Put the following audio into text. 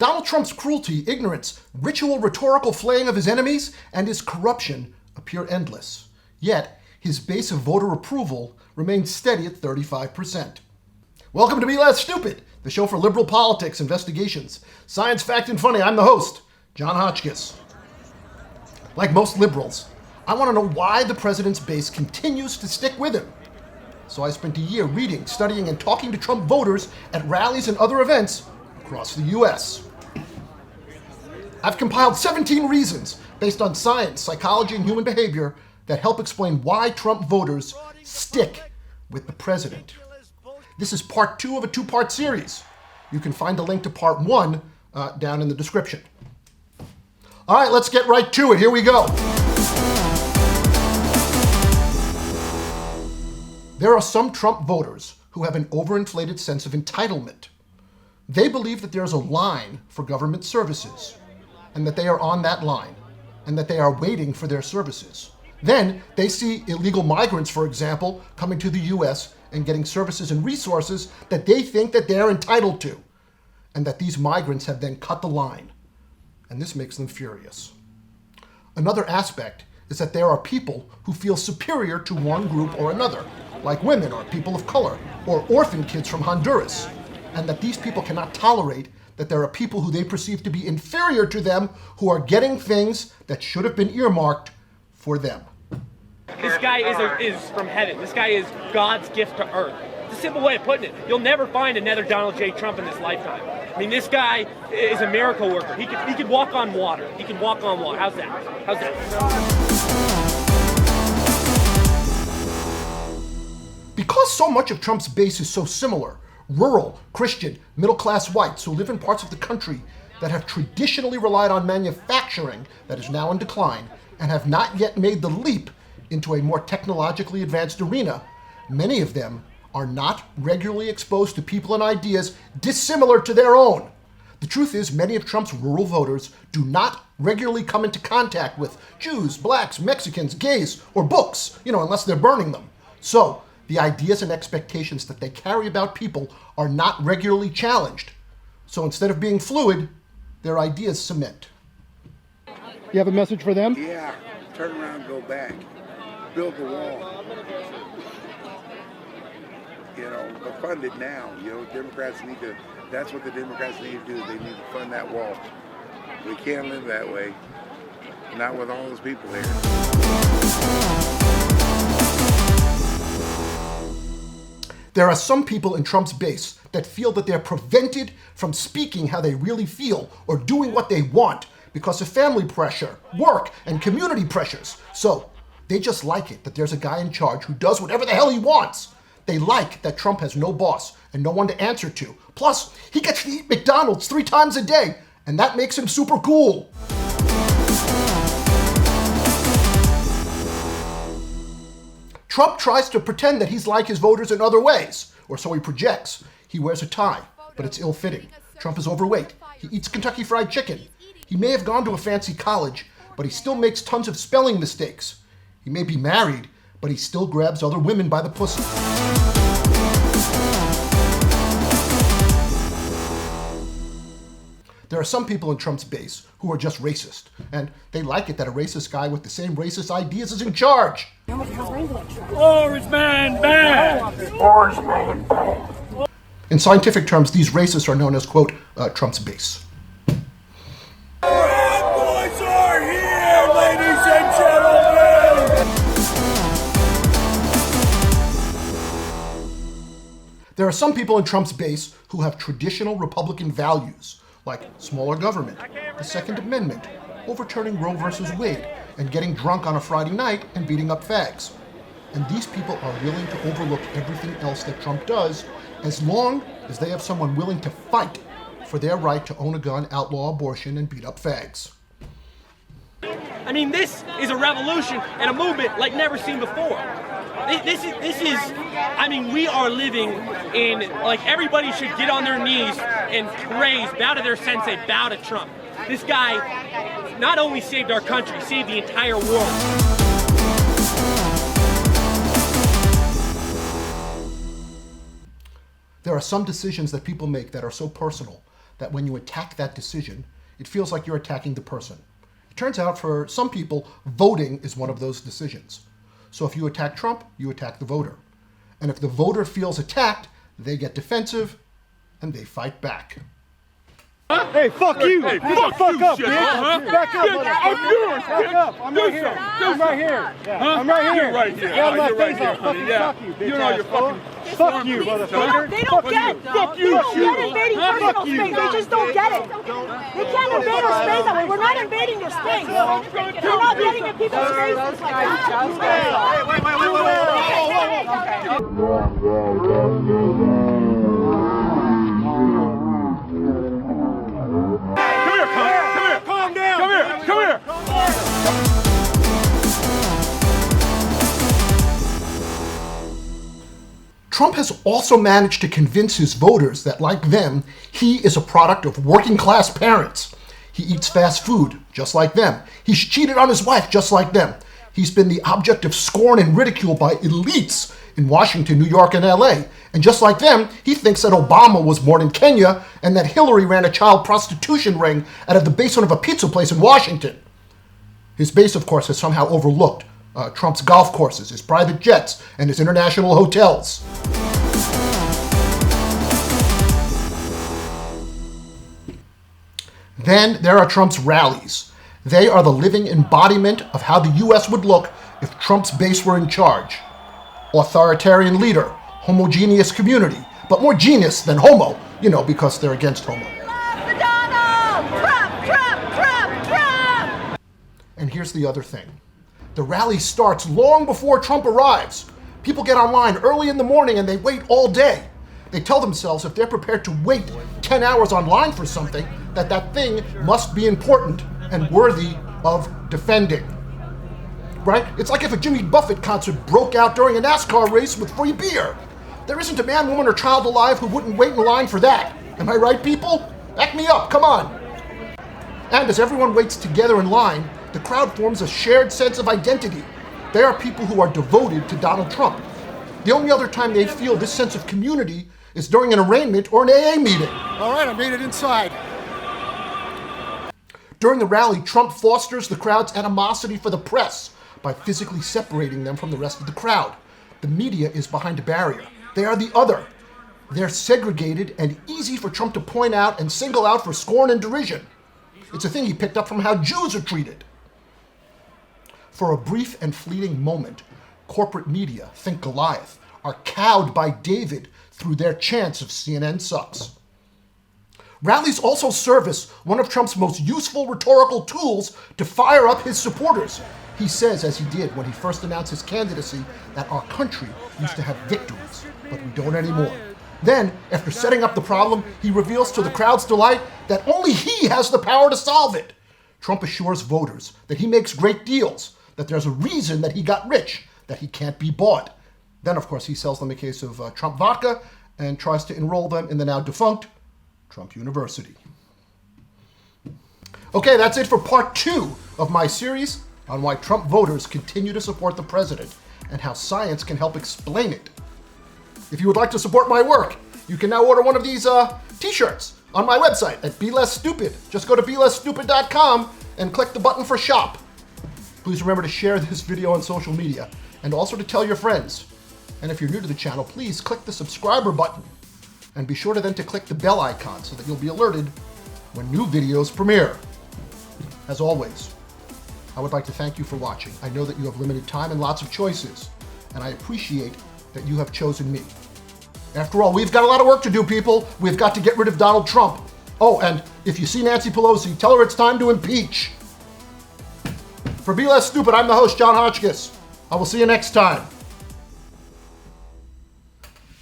Donald Trump's cruelty, ignorance, ritual rhetorical flaying of his enemies, and his corruption appear endless. Yet, his base of voter approval remains steady at 35%. Welcome to Be Less Stupid, the show for liberal politics, investigations, science, fact, and funny. I'm the host, Jon Hotchkiss. Like most liberals, I want to know why the president's base continues to stick with him. So I spent a year reading, studying, and talking to Trump voters at rallies and other events across the U.S. I've compiled 17 reasons based on science, psychology, and human behavior that help explain why Trump voters stick with the president. This is part 2 of a 2-part series. You can find a link to part 1 down in the description. All right, let's get right to it. Here we go. There are some Trump voters who have an overinflated sense of entitlement. They believe that there's a line for government services, and that they are on that line, and that they are waiting for their services. Then they see illegal migrants, for example, coming to the U.S. and getting services and resources that they think that they're entitled to, and that these migrants have then cut the line. And this makes them furious. Another aspect is that there are people who feel superior to one group or another, like women or people of color, or orphan kids from Honduras, and that these people cannot tolerate that there are people who they perceive to be inferior to them who are getting things that should have been earmarked for them. This guy is from heaven. This guy is God's gift to earth. It's a simple way of putting it. You'll never find another Donald J. Trump in this lifetime. I mean, this guy is a miracle worker. He could walk on water. He can walk on water. How's that? How's that? Because so much of Trump's base is so similar, rural, Christian, middle-class whites who live in parts of the country that have traditionally relied on manufacturing that is now in decline and have not yet made the leap into a more technologically advanced arena, many of them are not regularly exposed to people and ideas dissimilar to their own. The truth is, many of Trump's rural voters do not regularly come into contact with Jews, blacks, Mexicans, gays, or books, unless they're burning them. So, the ideas and expectations that they carry about people are not regularly challenged. So instead of being fluid, their ideas cement. You have a message for them? Yeah, turn around and go back. Build the wall. But fund it now. Democrats need to, that's what the Democrats need to do. They need to fund that wall. We can't live that way. Not with all those people there. There are some people in Trump's base that feel that they're prevented from speaking how they really feel or doing what they want because of family pressure, work, and community pressures. So they just like it that there's a guy in charge who does whatever the hell he wants. They like that Trump has no boss and no one to answer to. Plus, he gets to eat McDonald's 3 times a day, and that makes him super cool. Trump tries to pretend that he's like his voters in other ways, or so he projects. He wears a tie, but it's ill-fitting. Trump is overweight. He eats Kentucky Fried Chicken. He may have gone to a fancy college, but he still makes tons of spelling mistakes. He may be married, but he still grabs other women by the pussy. There are some people in Trump's base who are just racist, and they like it that a racist guy with the same racist ideas is in charge. Orange man bad! Orange man bad. In scientific terms, these racists are known as, quote, Trump's base. Bad boys are here, ladies and gentlemen! There are some people in Trump's base who have traditional Republican values, like smaller government, the Second Amendment, overturning Roe versus Wade, and getting drunk on a Friday night and beating up fags. And these people are willing to overlook everything else that Trump does, as long as they have someone willing to fight for their right to own a gun, outlaw abortion, and beat up fags. I mean, this is a revolution and a movement like never seen before. This is, I mean, we are living in, like, everybody should get on their knees and praise, bow to their sensei, bow to Trump. This guy not only saved our country, saved the entire world. There are some decisions that people make that are so personal that when you attack that decision, it feels like you're attacking the person. It turns out for some people, voting is one of those decisions. So if you attack Trump, you attack the voter. And if the voter feels attacked, they get defensive and they fight back. Hey, fuck you! Hey, fuck up, shit, bitch! huh? Back up, I'm yours, back up! I'm right here! I'm right here! I'm right here! You're right here. Get out of my You're right face, here, I'll honey. fucking Yeah. suck you, bitch! You know you're fucking... Fuck you, motherfucker! They don't get it. Fuck you, They don't shit. get invading personal space. They just don't get it. They can't invade our space that way. We're not invading your space. We're not getting in people's spaces like that. Calm down. Come here. Trump has also managed to convince his voters that, like them, he is a product of working-class parents. He eats fast food, just like them. He's cheated on his wife, just like them. He's been the object of scorn and ridicule by elites in Washington, New York, and LA. And just like them, he thinks that Obama was born in Kenya and that Hillary ran a child prostitution ring out of the basement of a pizza place in Washington. His base, of course, has somehow overlooked Trump's golf courses, his private jets, and his international hotels. Then there are Trump's rallies. They are the living embodiment of how the U.S. would look if Trump's base were in charge. Authoritarian leader, homogeneous community, but more genius than homo, because they're against homo. Trump! And here's the other thing. The rally starts long before Trump arrives. People get online early in the morning and they wait all day. They tell themselves if they're prepared to wait 10 hours online for something, that thing must be important and worthy of defending. Right? It's like if a Jimmy Buffett concert broke out during a NASCAR race with free beer. There isn't a man, woman, or child alive who wouldn't wait in line for that. Am I right, people? Back me up, come on. And as everyone waits together in line, the crowd forms a shared sense of identity. They are people who are devoted to Donald Trump. The only other time they feel this sense of community is during an arraignment or an AA meeting. All right, I made it inside. During the rally, Trump fosters the crowd's animosity for the press by physically separating them from the rest of the crowd. The media is behind a barrier. They are the other. They're segregated and easy for Trump to point out and single out for scorn and derision. It's a thing he picked up from how Jews are treated. For a brief and fleeting moment, corporate media, think Goliath, are cowed by David through their chants of CNN sucks. Rallies also service one of Trump's most useful rhetorical tools to fire up his supporters. He says, as he did when he first announced his candidacy, that our country used to have victories, but we don't anymore. Then, after setting up the problem, he reveals to the crowd's delight that only he has the power to solve it. Trump assures voters that he makes great deals, that there's a reason that he got rich, that he can't be bought. Then, of course, he sells them a case of Trump vodka and tries to enroll them in the now defunct Trump University. Okay, that's it for part 2 of my series on why Trump voters continue to support the president and how science can help explain it. If you would like to support my work, you can now order one of these t-shirts on my website at Be Less Stupid. Just go to belessstupid.com and click the button for shop. Please remember to share this video on social media and also to tell your friends. And if you're new to the channel, please click the subscriber button and be sure to then to click the bell icon so that you'll be alerted when new videos premiere. As always, I would like to thank you for watching. I know that you have limited time and lots of choices, and I appreciate that you have chosen me. After all, we've got a lot of work to do, people. We've got to get rid of Donald Trump. Oh, and if you see Nancy Pelosi, tell her it's time to impeach. For Be Less Stupid, I'm the host, Jon Hotchkiss. I will see you next time.